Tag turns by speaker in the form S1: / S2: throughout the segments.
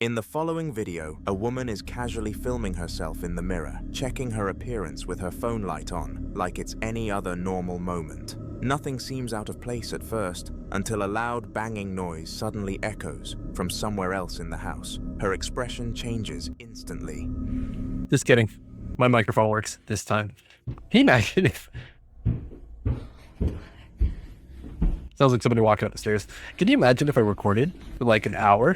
S1: In the following video, a woman is casually filming herself in the mirror, checking her appearance with her phone light on, like it's any other normal moment. Nothing seems out of place at first, until a loud banging noise suddenly echoes from somewhere else in the house. Her expression changes instantly.
S2: Just kidding. My microphone works this time. Can you imagine if... Sounds like somebody walking up the stairs. Can you imagine if I recorded for like an hour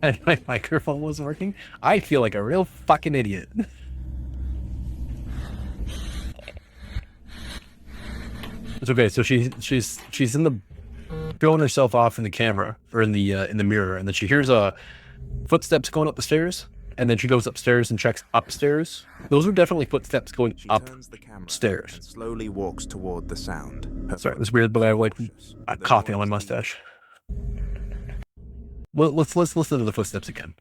S2: and my microphone wasn't working? I feel like a real fucking idiot. It's okay. So she's in the showing herself off in the camera or in the mirror, and then she hears footsteps going up the stairs, and then she goes upstairs and checks upstairs. Those are definitely footsteps going upstairs.
S1: Slowly walks toward the sound.
S2: Sorry, this weird, but I have like a coffee on my mustache. Well, let's listen to the footsteps again.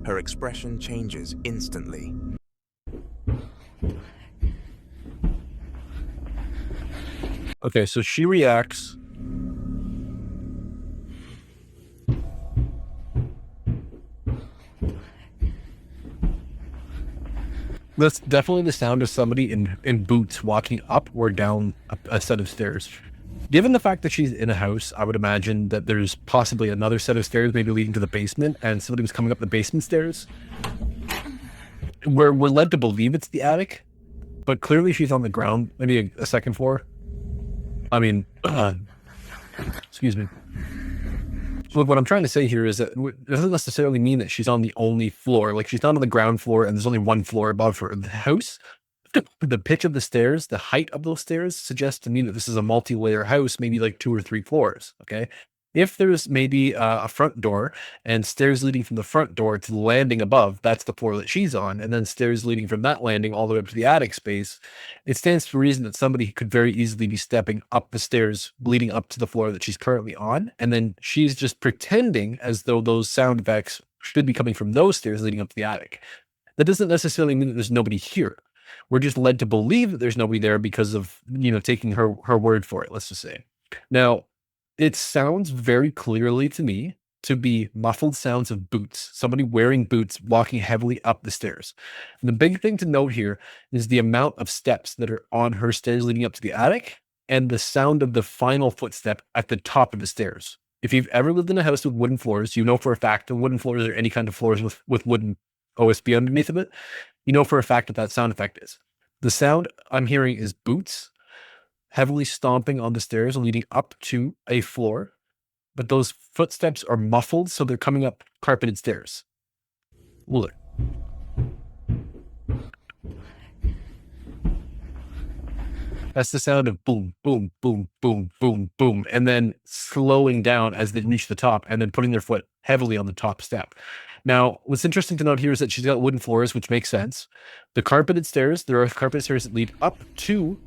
S1: Her expression changes instantly.
S2: Okay, so she reacts. That's definitely the sound of somebody in boots walking up or down a set of stairs. Given the fact that she's in a house, I would imagine that there's possibly another set of stairs maybe leading to the basement, and somebody was coming up the basement stairs. We're led to believe it's the attic, but clearly she's on the ground, maybe a second floor. I mean, excuse me. Look, what I'm trying to say here is that it doesn't necessarily mean that she's on the only floor. Like, she's not on the ground floor and there's only one floor above her. The house, the pitch of the stairs, the height of those stairs suggests to me that this is a multi-layer house, maybe like 2 or 3 floors, okay? If there's maybe a front door and stairs leading from the front door to the landing above, that's the floor that she's on, and then stairs leading from that landing all the way up to the attic space, it stands to reason that somebody could very easily be stepping up the stairs leading up to the floor that she's currently on, and then she's just pretending as though those sound effects should be coming from those stairs leading up to the attic. That doesn't necessarily mean that there's nobody here. We're just led to believe that there's nobody there because of, you know, taking her word for it, let's just say. Now, it sounds very clearly to me to be muffled sounds of boots, somebody wearing boots walking heavily up the stairs. And the big thing to note here is the amount of steps that are on her stairs leading up to the attic and the sound of the final footstep at the top of the stairs. If you've ever lived in a house with wooden floors, you know for a fact that wooden floors or any kind of floors with wooden OSB underneath of it, you know for a fact that sound effect is. The sound I'm hearing is boots heavily stomping on the stairs leading up to a floor, but those footsteps are muffled, so they're coming up carpeted stairs. Look. That's the sound of boom, boom, boom, boom, boom, boom, and then slowing down as they reach the top and then putting their foot heavily on the top step. Now, what's interesting to note here is that she's got wooden floors, which makes sense. The carpeted stairs, there are carpeted stairs that lead up to...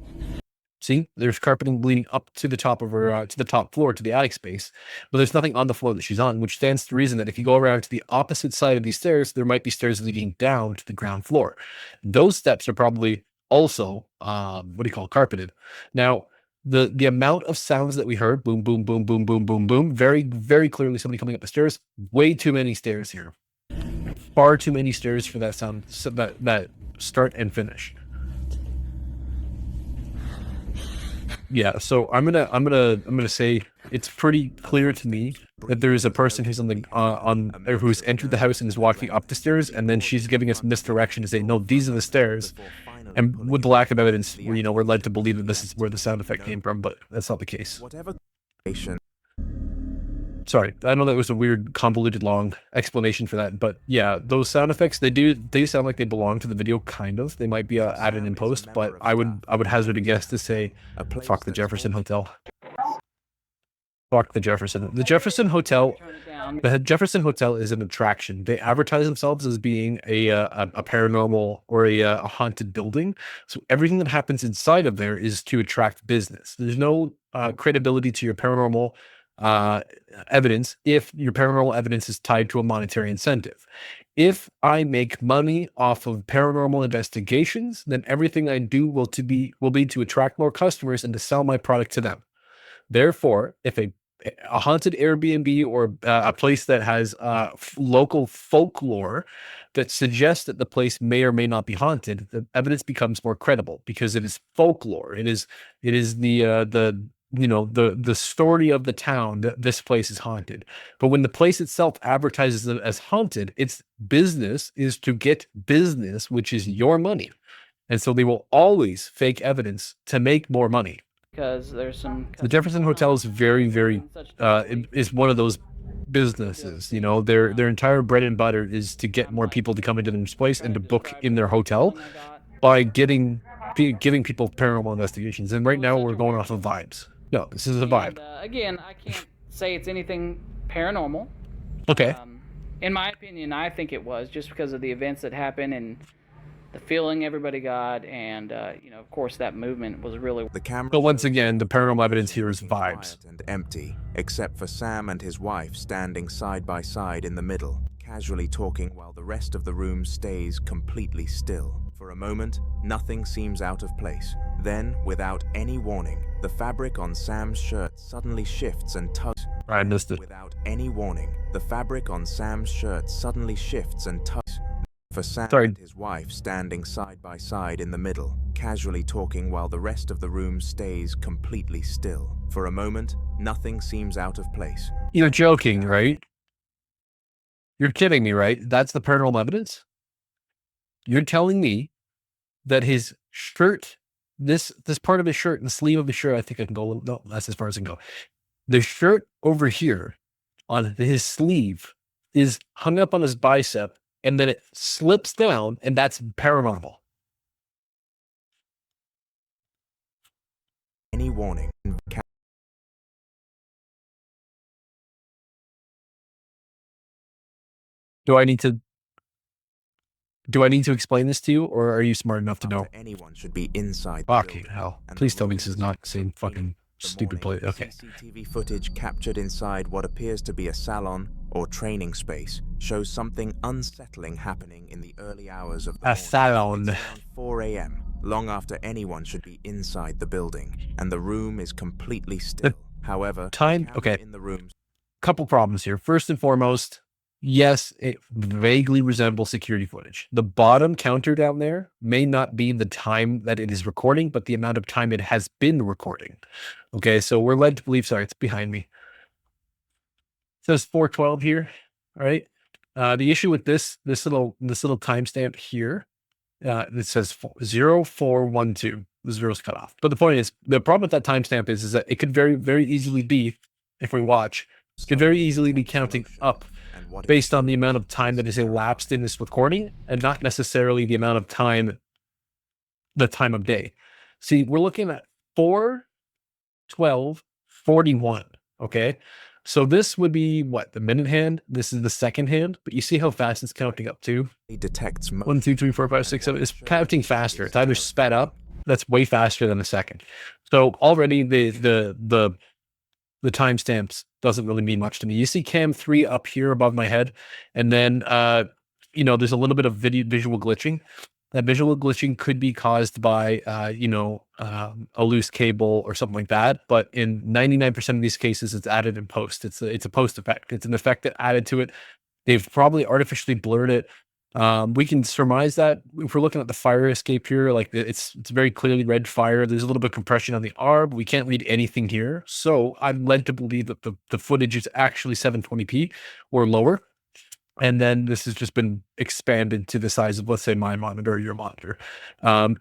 S2: See, there's carpeting leading up to the top of her, to the top floor, to the attic space, but there's nothing on the floor that she's on, which stands to reason that if you go around to the opposite side of these stairs, there might be stairs leading down to the ground floor. Those steps are probably also, carpeted. Now, the amount of sounds that we heard, boom, boom, boom, boom, boom, boom, boom, very, very clearly somebody coming up the stairs, way too many stairs here. Far too many stairs for that sound, so that start and finish. Yeah, so I'm gonna say it's pretty clear to me that there is a person who's who's entered the house and is walking up the stairs, and then she's giving us misdirection to say, no, these are the stairs. And with the lack of evidence, we're led to believe that this is where the sound effect came from, but that's not the case. Sorry, I know that was a weird, convoluted, long explanation for that, but yeah, those sound effects, they sound like they belong to the video, kind of. They might be added in post, but I would hazard a guess to say, fuck the Jefferson Hotel. Fuck the Jefferson. The Jefferson Hotel is an attraction. They advertise themselves as being a paranormal or a haunted building. So everything that happens inside of there is to attract business. There's no credibility to your paranormal evidence if your paranormal evidence is tied to a monetary incentive. If I make money off of paranormal investigations, then everything I do will be to attract more customers and to sell my product to them. Therefore, if a a haunted Airbnb or a place that has local folklore that suggests that the place may or may not be haunted, the evidence becomes more credible because it is folklore. It is the the story of the town that this place is haunted. But when the place itself advertises it as haunted, its business is to get business, which is your money. And so they will always fake evidence to make more money.
S3: Because there's some
S2: The Jefferson Hotel is very is one of those businesses. You know, their entire bread and butter is to get more people to come into this place and to book in their hotel by giving people paranormal investigations. And right now we're going off of vibes. No, this is a vibe.
S3: Again, I can't say it's anything paranormal.
S2: Okay.
S3: In my opinion, I think it was just because of the events that happened and the feeling everybody got, and of course, that movement was really.
S1: The camera.
S2: But once again, the paranormal evidence here is vibes.
S1: And empty, except for Sam and his wife standing side by side in the middle, casually talking while the rest of the room stays completely still. For a moment, nothing seems out of place. Then, without any warning, the fabric on Sam's shirt suddenly shifts and tugs.
S2: I missed it.
S1: Without any warning, the fabric on Sam's shirt suddenly shifts and tugs. For Sam and his wife standing side by side in the middle, casually talking while the rest of the room stays completely still. For a moment, nothing seems out of place.
S2: You're joking, right? You're kidding me, right? That's the paranormal evidence? You're telling me that his shirt, this part of his shirt, the sleeve of his shirt, I think I can go a little, no, that's as far as I can go. The shirt over here on his sleeve is hung up on his bicep, and then it slips down, and that's paranormal.
S1: Any warning?
S2: Do I need to explain this to you, or are you smart enough to know?
S1: Anyone should be inside.
S2: Fucking hell! Please tell me this is not the same fucking stupid place. Okay.
S1: CCTV footage captured inside what appears to be a salon or training space shows something unsettling happening in the early hours of the morning.
S2: Salon.
S1: It's around 4 a.m., long after anyone should be inside the building, and the room is completely still. However,
S2: Okay.
S1: In the room.
S2: Couple problems here. First and foremost, yes, it vaguely resembles security footage. The bottom counter down there may not be the time that it is recording, but the amount of time it has been recording. Okay, so we're led to believe, sorry, it's behind me. It says 412 here. All right. The issue with this little timestamp here, it says 0412. The zero's cut off. But the point is, the problem with that timestamp is that it could very easily be, if we watch, it could very easily be counting up based on the amount of time that is elapsed in this recording and not necessarily the amount of time, the time of day. See, we're looking at 4:12:41. Okay. So this would be what, the minute hand? This is the second hand, but you see how fast it's counting up to?
S1: It detects
S2: 1, 2, 3, 4, 5, 6, 7. It's counting faster. It's either sped up, that's way faster than a second. So already the timestamps doesn't really mean much to me. You see cam 3 up here above my head, and then there's a little bit of visual glitching. That visual glitching could be caused by a loose cable or something like that. But in 99% of these cases, it's added in post. It's a post effect. It's an effect that added to it. They've probably artificially blurred it. We can surmise that if we're looking at the fire escape here, like it's very clearly red fire. There's a little bit of compression on the arm. We can't read anything here. So I'm led to believe that the footage is actually 720p or lower. And then this has just been expanded to the size of, let's say, my monitor or your monitor.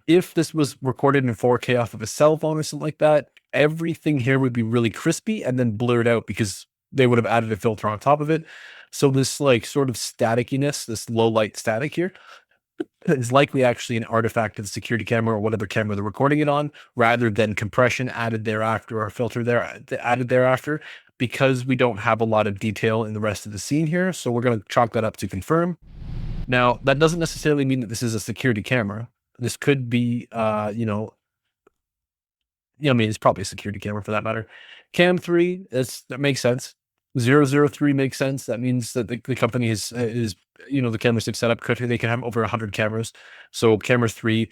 S2: If this was recorded in 4K off of a cell phone or something like that, everything here would be really crispy and then blurred out because they would have added a filter on top of it. So this like sort of staticiness, this low light static here, is likely actually an artifact of the security camera or whatever camera they're recording it on, rather than compression added thereafter or filter added thereafter, because we don't have a lot of detail in the rest of the scene here. So we're going to chalk that up to confirm. Now, that doesn't necessarily mean that this is a security camera. This could be, it's probably a security camera for that matter. Cam 3, that makes sense. 003 makes sense. That means that the company is the cameras they've set up, they can have over 100 cameras. So camera 3,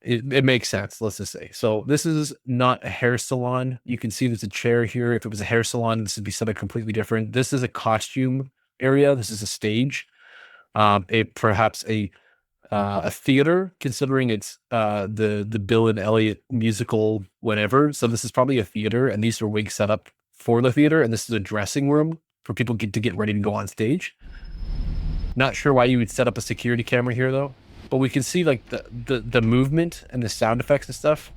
S2: it makes sense, let's just say. So this is not a hair salon. You can see there's a chair here. If it was a hair salon, this would be something completely different. This is a costume area. This is a stage. Perhaps a theater, considering it's the Bill and Elliot musical, whatever. So this is probably a theater, and these are wigs set up for the theater, and this is a dressing room for people to get ready to go on stage. Not sure why you would set up a security camera here though, but we can see like the movement and the sound effects and stuff.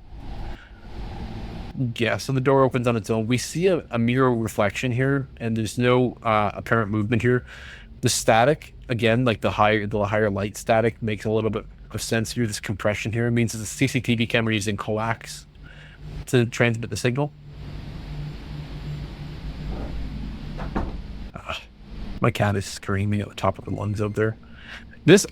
S2: Yeah, so the door opens on its own. We see a mirror reflection here, and there's no apparent movement here. The static, again, like the higher light static makes a little bit of sense here. This compression here means it's a CCTV camera using coax to transmit the signal. My cat is screaming at the top of the lungs out there. This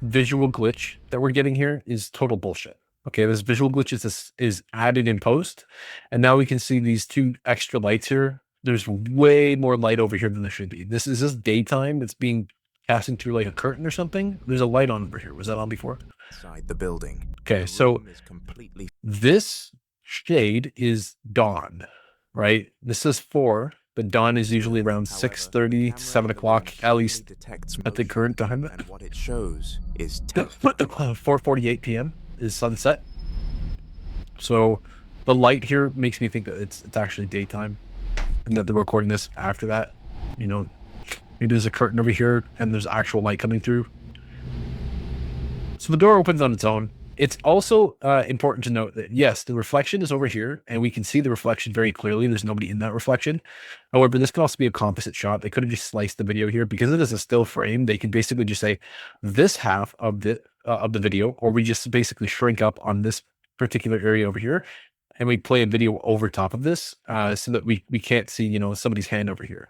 S2: visual glitch that we're getting here is total bullshit. Okay, this visual glitch is added in post, and now we can see these two extra lights here. There's way more light over here than there should be. This is daytime. It's being casting through like a curtain or something. There's a light on over here. Was that on before?
S1: Inside the building.
S2: Okay, so this shade is dawn, right? This is 4, but dawn is usually around 6:30 to 7 o'clock, at least at the current time.
S1: And what it shows is
S2: 4:48 p.m. is sunset. So the light here makes me think that it's actually daytime, and that they're recording this after that. You know, maybe there's a curtain over here and there's actual light coming through. So the door opens on its own. It's also important to note that, yes, the reflection is over here, and we can see the reflection very clearly. There's nobody in that reflection. However, this could also be a composite shot. They could have just sliced the video here. Because it is a still frame, they can basically just say this half of the video, or we just basically shrink up on this particular area over here, and we play a video over top of this so that we can't see, you know, somebody's hand over here.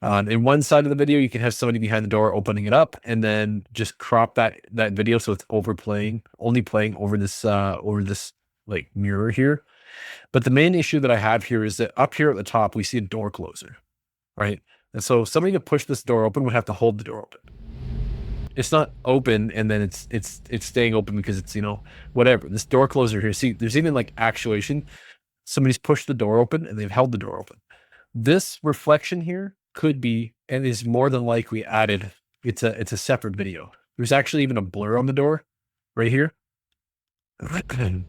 S2: In one side of the video, you can have somebody behind the door opening it up, and then just crop that video so it's only playing over this like mirror here. But the main issue that I have here is that up here at the top, we see a door closer, right? And so somebody to push this door open would have to hold the door open. It's not open and then it's staying open because it's, you know, whatever. This door closer here, see, there's even like actuation. Somebody's pushed the door open and they've held the door open. This reflection here could be, and is more than likely added. It's a separate video. There's actually even a blur on the door right here. And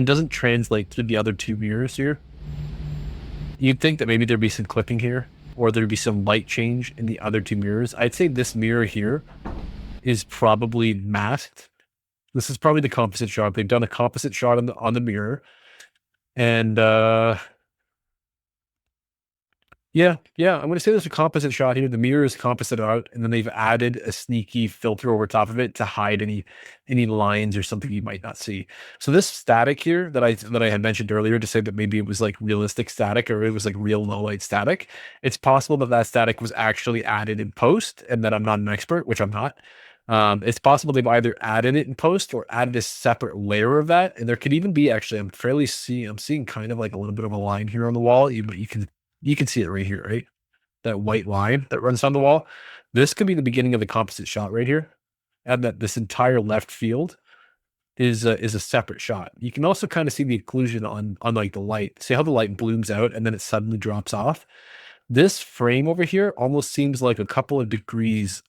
S2: doesn't translate to the other two mirrors here. You'd think that maybe there'd be some clipping here, or there'd be some light change in the other two mirrors. I'd say this mirror here is probably masked. This is probably the composite shot. They've done a composite shot on the mirror. And yeah, I'm going to say there's a composite shot here. The mirror is composite out, and then they've added a sneaky filter over top of it to hide any lines or something you might not see. So this static here that I had mentioned earlier, to say that maybe it was like realistic static, or it was like real low light static, it's possible that static was actually added in post, and that I'm not an expert, which I'm not. It's possible they've either added it in post or added a separate layer of that. And there could even be, actually, I'm seeing kind of like a little bit of a line here on the wall. You can see it right here, right? That white line that runs down the wall. This could be the beginning of the composite shot right here. And that this entire left field is a separate shot. You can also kind of see the occlusion on like the light. See how the light blooms out and then it suddenly drops off? This frame over here almost seems like a couple of degrees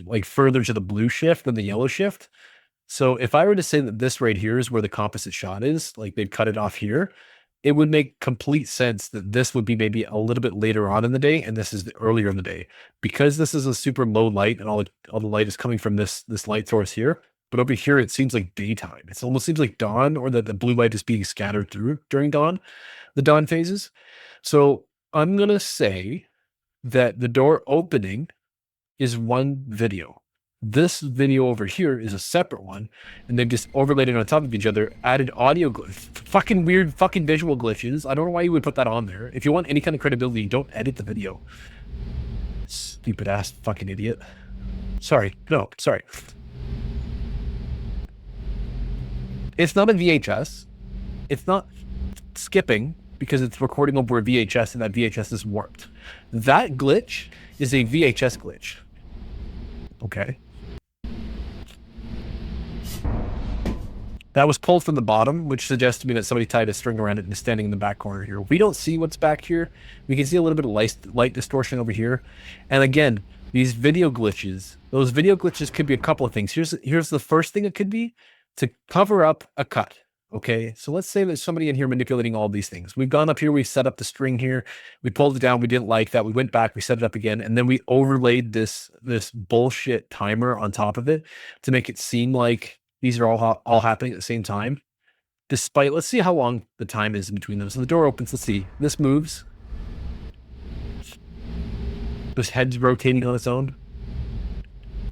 S2: like further to the blue shift than the yellow shift. So if I were to say that this right here is where the composite shot is, like they've cut it off here, it would make complete sense that this would be maybe a little bit later on in the day, and this is earlier in the day, because this is a super low light and all the light is coming from this light source here. But over here, it seems like daytime. It almost seems like dawn, or that the blue light is being scattered through during dawn, the dawn phases. So I'm going to say that the door opening is one video. This video over here is a separate one, and they've just overlaid it on top of each other, added audio fucking weird fucking visual glitches. I don't know why you would put that on there. If you want any kind of credibility, don't edit the video. Stupid ass fucking idiot. Sorry. It's not a VHS. It's not skipping because it's recording over a VHS, and that VHS is warped. That glitch is a VHS glitch. Okay. That was pulled from the bottom, which suggests to me that somebody tied a string around it and is standing in the back corner here. We don't see what's back here. We can see a little bit of light distortion over here. And again, these video glitches, those video glitches could be a couple of things. Here's the first thing it could be: to cover up a cut. Okay, so let's say there's somebody in here manipulating all these things. We've gone up here, we set up the string here, we pulled it down, we didn't like that, we went back, we set it up again, and then we overlaid this bullshit timer on top of it to make it seem like these are all happening at the same time. Despite, let's see how long the time is in between them. So the door opens, let's see. This moves. This head's rotating on its own.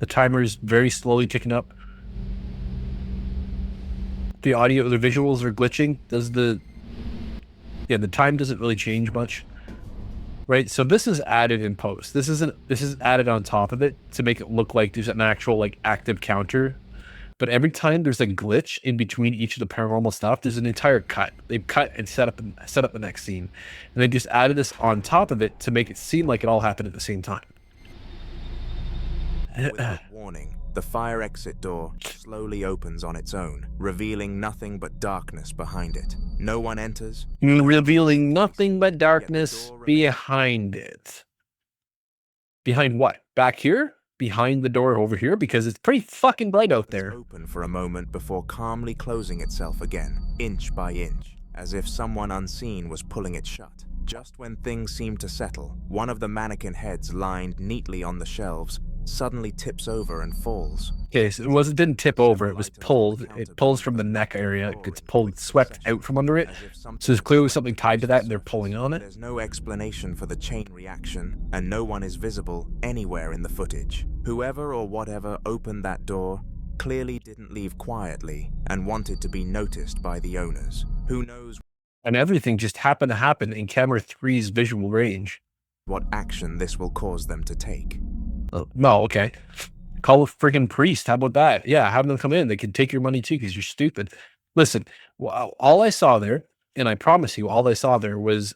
S2: The timer is very slowly ticking up. The audio, the visuals are glitching. The time doesn't really change much, right? So this is added in post. This is added on top of it to make it look like there's an actual like active counter. But every time there's a glitch in between each of the paranormal stuff, there's an entire cut. They've cut and set up the next scene, and they just added this on top of it to make it seem like it all happened at the same time.
S1: Without warning, the fire exit door slowly opens on its own, revealing nothing but darkness behind it. No one enters,
S2: revealing nothing but darkness behind it. Behind what? Back here? Behind the door over here? Because it's pretty fucking bright out there.
S1: It's open for a moment before calmly closing itself again, inch by inch, as if someone unseen was pulling it shut. Just when things seem to settle, one of the mannequin heads lined neatly on the shelves suddenly tips over and falls.
S2: Okay, so it didn't tip over, it was pulled. It pulls from the neck area, it gets pulled, swept out from under it. So there's clearly something tied to that and they're pulling on it.
S1: There's no explanation for the chain reaction, and no one is visible anywhere in the footage. Whoever or whatever opened that door clearly didn't leave quietly and wanted to be noticed by the owners. Who knows?
S2: And everything just happened to happen in camera 3's visual range.
S1: What action this will cause them to take.
S2: Oh, no, okay. Call a friggin' priest. How about that? Yeah, have them come in. They can take your money too because you're stupid. Listen, all I saw there, and I promise you, all I saw there was,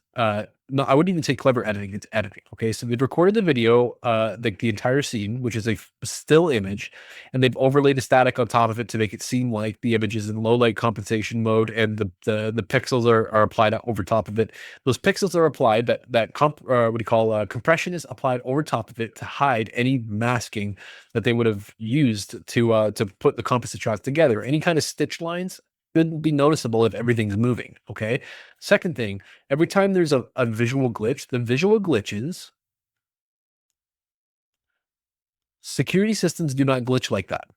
S2: no, I wouldn't even say clever editing. It's editing. Okay, so they've recorded the video, the entire scene, which is a still image, and they've overlaid a static on top of it to make it seem like the image is in low light compensation mode, and the pixels are applied over top of it. Those pixels are applied. Compression is applied over top of it to hide any masking that they would have used to put the composite shots together. Any kind of stitch lines shouldn't be noticeable if everything's moving, okay? Second thing, every time there's a visual glitch, the visual glitches, security systems do not glitch like that.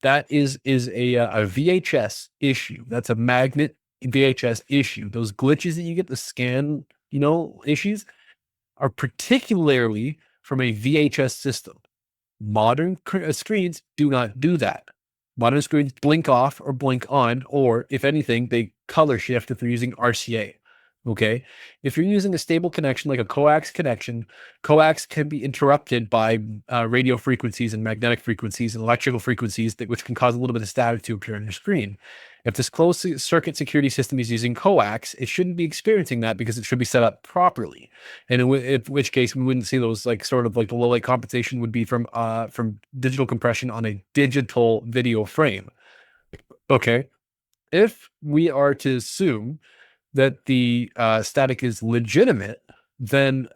S2: That is a VHS issue. That's a magnet VHS issue. Those glitches that you get, the scan, issues, are particularly from a VHS system. Modern screens do not do that. Modern screens blink off or blink on, or if anything, they color shift if they're using RCA. Okay. If you're using a stable connection like a coax connection, coax can be interrupted by radio frequencies and magnetic frequencies and electrical frequencies which can cause a little bit of static to appear on your screen. If this closed circuit security system is using coax, it shouldn't be experiencing that because it should be set up properly. And in which case we wouldn't see those sort of the low light compensation would be from digital compression on a digital video frame. Okay. If we are to assume that the static is legitimate, then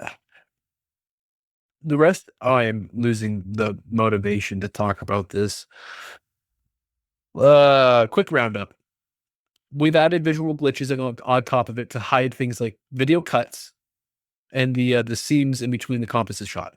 S2: the rest, I am losing the motivation to talk about this. Quick roundup. We've added visual glitches on top of it to hide things like video cuts and the seams in between the composite shot.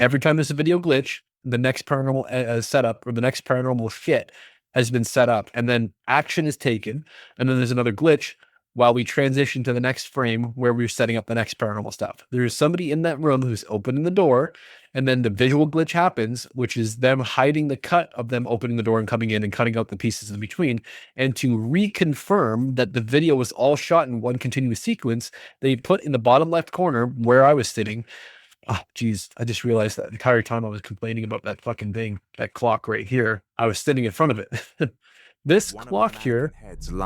S2: Every time there's a video glitch, the next paranormal setup or the next paranormal shit has been set up, and then action is taken, and then there's another glitch while we transition to the next frame where we're setting up the next paranormal stuff. There's somebody in that room who's opening the door, and then the visual glitch happens, which is them hiding the cut of them opening the door and coming in and cutting out the pieces in between. And to reconfirm that the video was all shot in one continuous sequence, they put in the bottom left corner where I was sitting. Oh, geez, I just realized that the entire time I was complaining about that fucking thing, that clock right here, I was sitting in front of it. This clock here,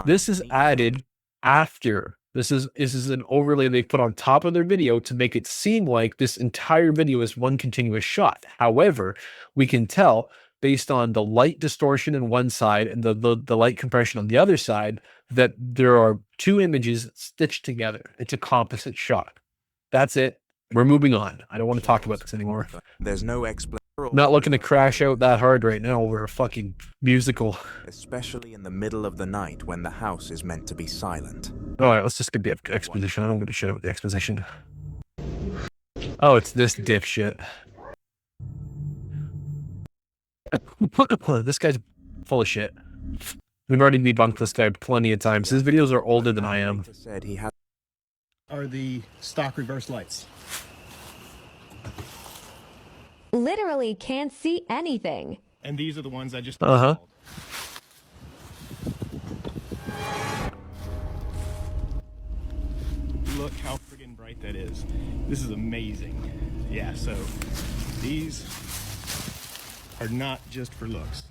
S2: this is added after. This is an overlay they put on top of their video to make it seem like this entire video is one continuous shot. However, we can tell based on the light distortion in one side and the light compression on the other side, that there are two images stitched together. It's a composite shot. That's it. We're moving on. I don't want to talk about this anymore.
S1: There's no explanation.
S2: Not looking to crash out that hard right now over a fucking musical.
S1: Especially in the middle of the night when the house is meant to be silent.
S2: Alright, let's just get the exposition. I don't give a shit about the exposition. Oh, it's this dipshit. This guy's full of shit. We've already debunked this guy plenty of times. His videos are older than I am.
S1: Said he had
S4: are the stock reverse lights.
S5: Literally can't see anything.
S4: And these are the ones I just
S2: Uh-huh.
S4: Look how friggin' bright that is. This is amazing. Yeah, so these are not just for looks.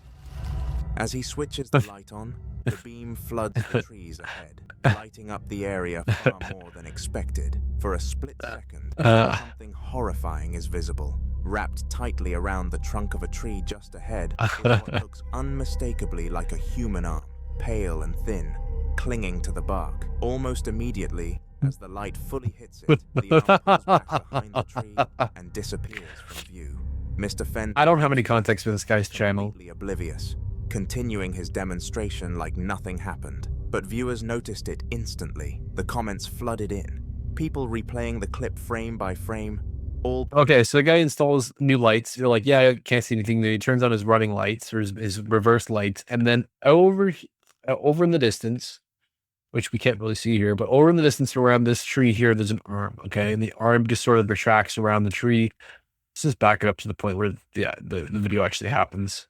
S1: As he switches the light on, the beam floods the trees ahead, lighting up the area far more than expected. For a split second, something horrifying is visible. Wrapped tightly around the trunk of a tree just ahead is what looks unmistakably like a human arm, pale and thin, clinging to the bark. Almost immediately, as the light fully hits it, the arm comes back behind the tree and disappears from view. Mr. Fenn,
S2: I don't have any context for this guy's channel.
S1: completely oblivious, continuing his demonstration like nothing happened. But viewers noticed it instantly. The comments flooded in. People replaying the clip frame by frame. All
S2: Okay, so the guy installs new lights. You're like, yeah, I can't see anything. Then he turns on his running lights or his reverse lights. And then over in the distance, which we can't really see here, but over in the distance around this tree here, there's an arm, okay? And the arm just sort of retracts around the tree. Let's just back it up to the point where the video actually happens.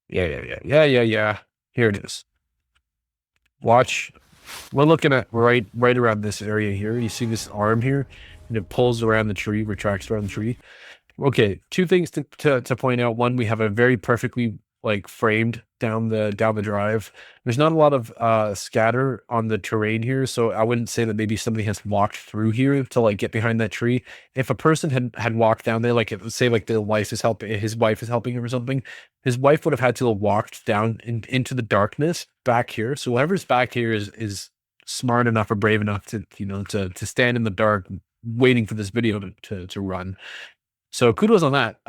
S2: Yeah. Here it is. Watch. We're looking at right around this area here. You see this arm here? And it pulls around the tree, retracts around the tree. Okay, two things to point out. One, we have a very perfectly like framed down the drive. There's not a lot of scatter on the terrain here, so I wouldn't say that maybe somebody has walked through here to like get behind that tree. If a person had walked down there, like say like his wife is helping him or something, his wife would have had to have walked down into the darkness back here. So whoever's back here is smart enough or brave enough to to stand in the dark waiting for this video to run. So kudos on that.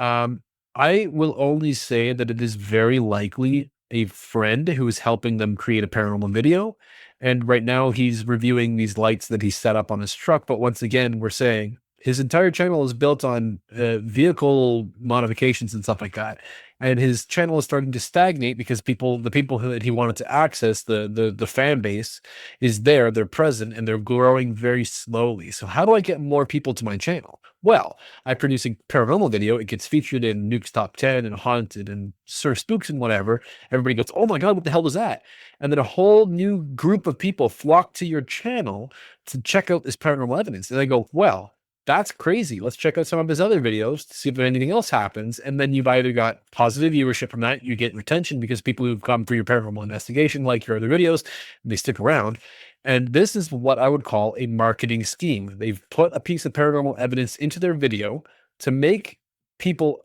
S2: I will only say that it is very likely a friend who is helping them create a paranormal video. And right now he's reviewing these lights that he set up on his truck. But once again, we're saying his entire channel is built on vehicle modifications and stuff like that. And his channel is starting to stagnate because the people that he wanted to access, the fan base is there, they're present, and they're growing very slowly. So how do I get more people to my channel? Well, I produce a paranormal video. It gets featured in Nuke's Top 10 and Haunted and Sir Spooks and whatever. Everybody goes, oh my God, what the hell was that? And then a whole new group of people flock to your channel to check out this paranormal evidence. And they go, well, that's crazy. Let's check out some of his other videos to see if anything else happens. And then you've either got positive viewership from that, you get retention because people who've come for your paranormal investigation like your other videos, they stick around. And this is what I would call a marketing scheme. They've put a piece of paranormal evidence into their video to make people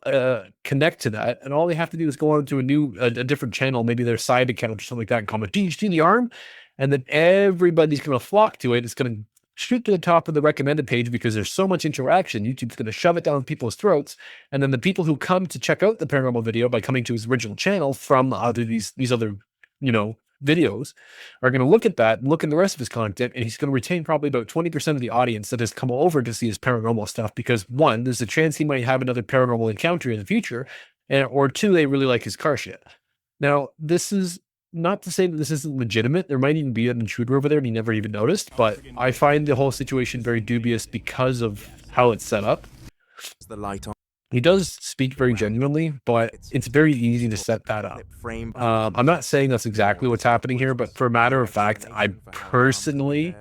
S2: connect to that. And all they have to do is go on to a different channel, maybe their side account or something like that, and comment, "Do you see the arm?" And then everybody's going to flock to it. It's going to shoot to the top of the recommended page because there's so much interaction. YouTube's going to shove it down people's throats. And then the people who come to check out the paranormal video by coming to his original channel from these other, videos are going to look at that and look at the rest of his content. And he's going to retain probably about 20% of the audience that has come over to see his paranormal stuff. Because one, there's a chance he might have another paranormal encounter in the future. Or two, they really like his car shit. Now, this is not to say that this isn't legitimate. There might even be an intruder over there and he never even noticed, but I find the whole situation very dubious because of how it's set up.
S1: the light on.
S2: He does speak very genuinely, but it's very easy to set that up. I'm not saying that's exactly what's happening here, but for a matter of fact, I personally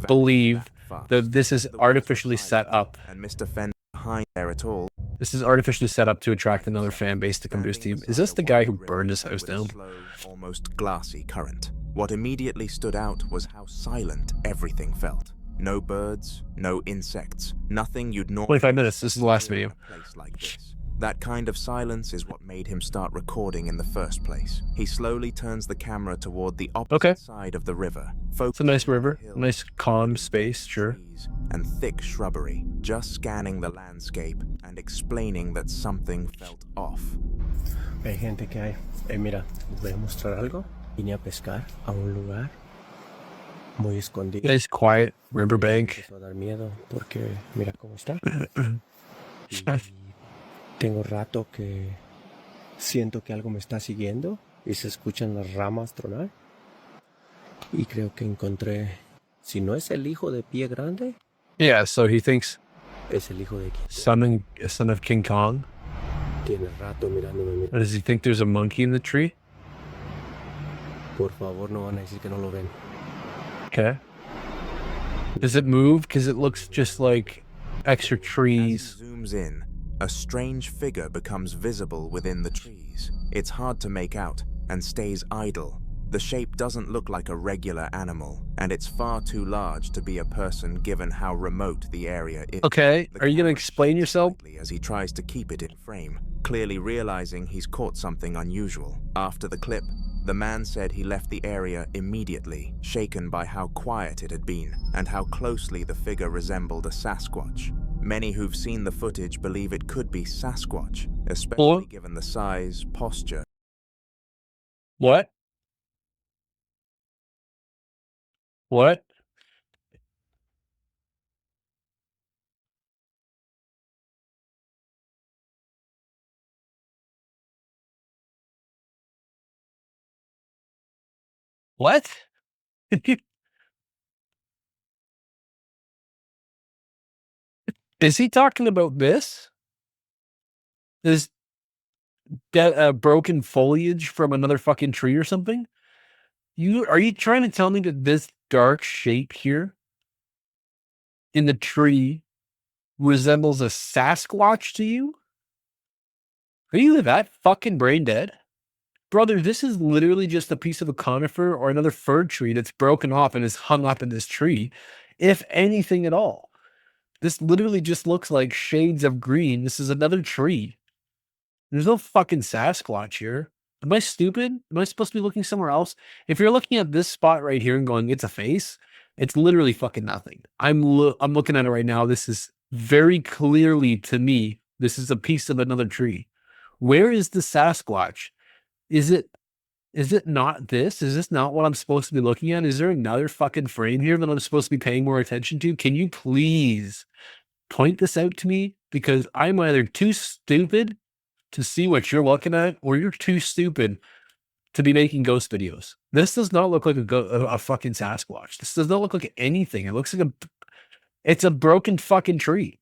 S2: believe that this is artificially set up.
S1: And Mr. Fenn behind there at all.
S2: This is artificially set up to attract another fan base to come to his team. Is this the guy who burned his house down?
S1: Slow, almost glassy current. What immediately stood out was how silent everything felt. No birds, no insects, nothing you'd normally
S2: 25 minutes, this is the last video.
S1: in a place like this. That kind of silence is what made him start recording in the first place. He slowly turns the camera toward the opposite side of the river.
S2: It's a nice river, nice calm space, sure.
S1: And thick shrubbery, just scanning the landscape and explaining that something felt off.
S6: Hay gente que hay. Mira, les voy a mostrar algo. Vine a pescar a un lugar muy escondido.
S2: Nice quiet riverbank.
S6: Empezó a dar miedo porque mira cómo está. Tengo rato que siento que algo me está siguiendo y se escuchan las ramas tronar. Y creo que encontré, si no es el hijo de Pie Grande.
S2: Yeah, so he thinks
S6: es el hijo de
S2: son of King Kong.
S6: Tiene rato mirándome.
S2: Does he think there's a monkey in the tree?
S6: Por favor, no van a decir que no lo ven.
S2: Okay. Does it move? Because it looks just like extra trees.
S1: As he zooms in, a strange figure becomes visible within the trees. It's hard to make out and stays idle. The shape doesn't look like a regular animal, and it's far too large to be a person given how remote the area is.
S2: Okay, are you going to explain yourself?
S1: As he tries to keep it in frame, clearly realizing he's caught something unusual. After the clip, the man said he left the area immediately, shaken by how quiet it had been and how closely the figure resembled a Sasquatch. Many who've seen the footage believe it could be Sasquatch, especially given the size, posture.
S2: What? What? What? Is he talking about this? This broken foliage from another fucking tree or something? Are you trying to tell me that this dark shape here in the tree resembles a Sasquatch to you? Are you that fucking brain dead? Brother, this is literally just a piece of a conifer or another fir tree that's broken off and is hung up in this tree, if anything at all. This literally just looks like shades of green. This is another tree. There's no fucking Sasquatch here. Am I stupid? Am I supposed to be looking somewhere else? If you're looking at this spot right here and going, it's a face, it's literally fucking nothing. I'm looking at it right now. This is very clearly, to me, this is a piece of another tree. Where is the Sasquatch? Is it not this? Is this not what I'm supposed to be looking at? Is there another fucking frame here that I'm supposed to be paying more attention to? Can you please point this out to me? Because I'm either too stupid to see what you're looking at, or you're too stupid to be making ghost videos. This does not look like a fucking Sasquatch. This does not look like anything. It looks like it's a broken fucking tree.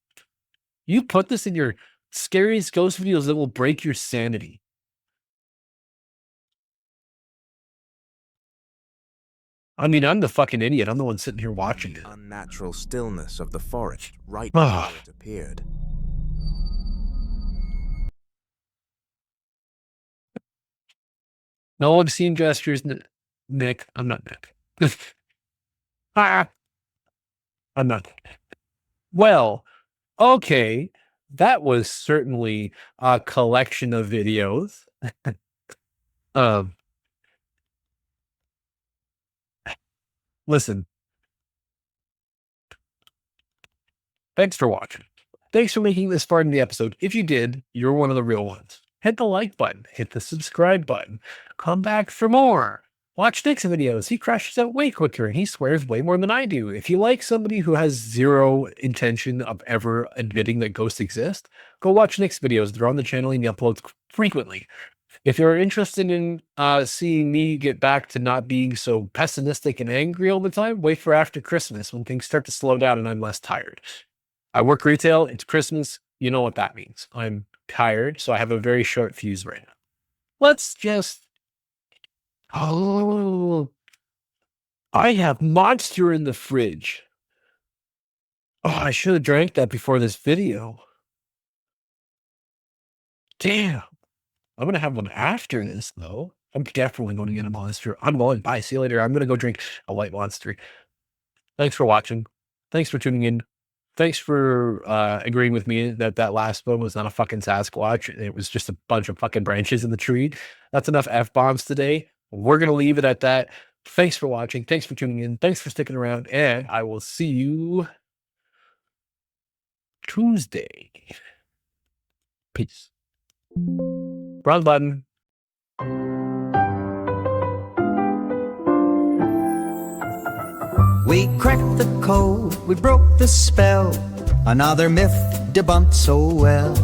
S2: You put this in your scariest ghost videos that will break your sanity. I mean, I'm the fucking idiot. I'm the one sitting here watching it.
S1: Unnatural stillness of the forest right before it appeared.
S2: No obscene gestures, Nick. I'm not Nick. I'm not Nick. Well, okay. That was certainly a collection of videos. Listen. Thanks for watching. Thanks for making this far in the episode. If you did, you're one of the real ones. Hit the like button. Hit the subscribe button. Come back for more. Watch Nick's videos. He crashes out way quicker and he swears way more than I do. If you like somebody who has zero intention of ever admitting that ghosts exist, go watch Nick's videos. They're on the channel and he uploads frequently. If you're interested in seeing me get back to not being so pessimistic and angry all the time, wait for after Christmas when things start to slow down and I'm less tired. I work retail. It's Christmas. You know what that means. I'm tired, so I have a very short fuse right now. Let's just... Oh, I have Monster in the fridge. Oh, I should have drank that before this video. Damn. I'm going to have one after this, though. I'm definitely going to get a Monster. I'm going. Bye. See you later. I'm going to go drink a white Monster. Thanks for watching. Thanks for tuning in. thanks for agreeing with me that last one was not a fucking Sasquatch. It was just a bunch of fucking branches in the tree. That's enough F-bombs today. We're going to leave it at that. Thanks for watching. Thanks for tuning in. Thanks for sticking around. And I will see you Tuesday. Peace. Wrong button.
S7: We cracked the code, we broke the spell. Another myth debunked so well.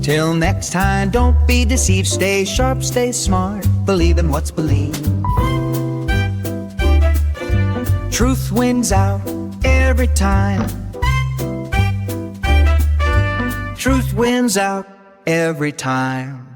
S7: Till next time, don't be deceived. Stay sharp, stay smart. Believe in what's believed. Truth wins out every time. Truth wins out every time.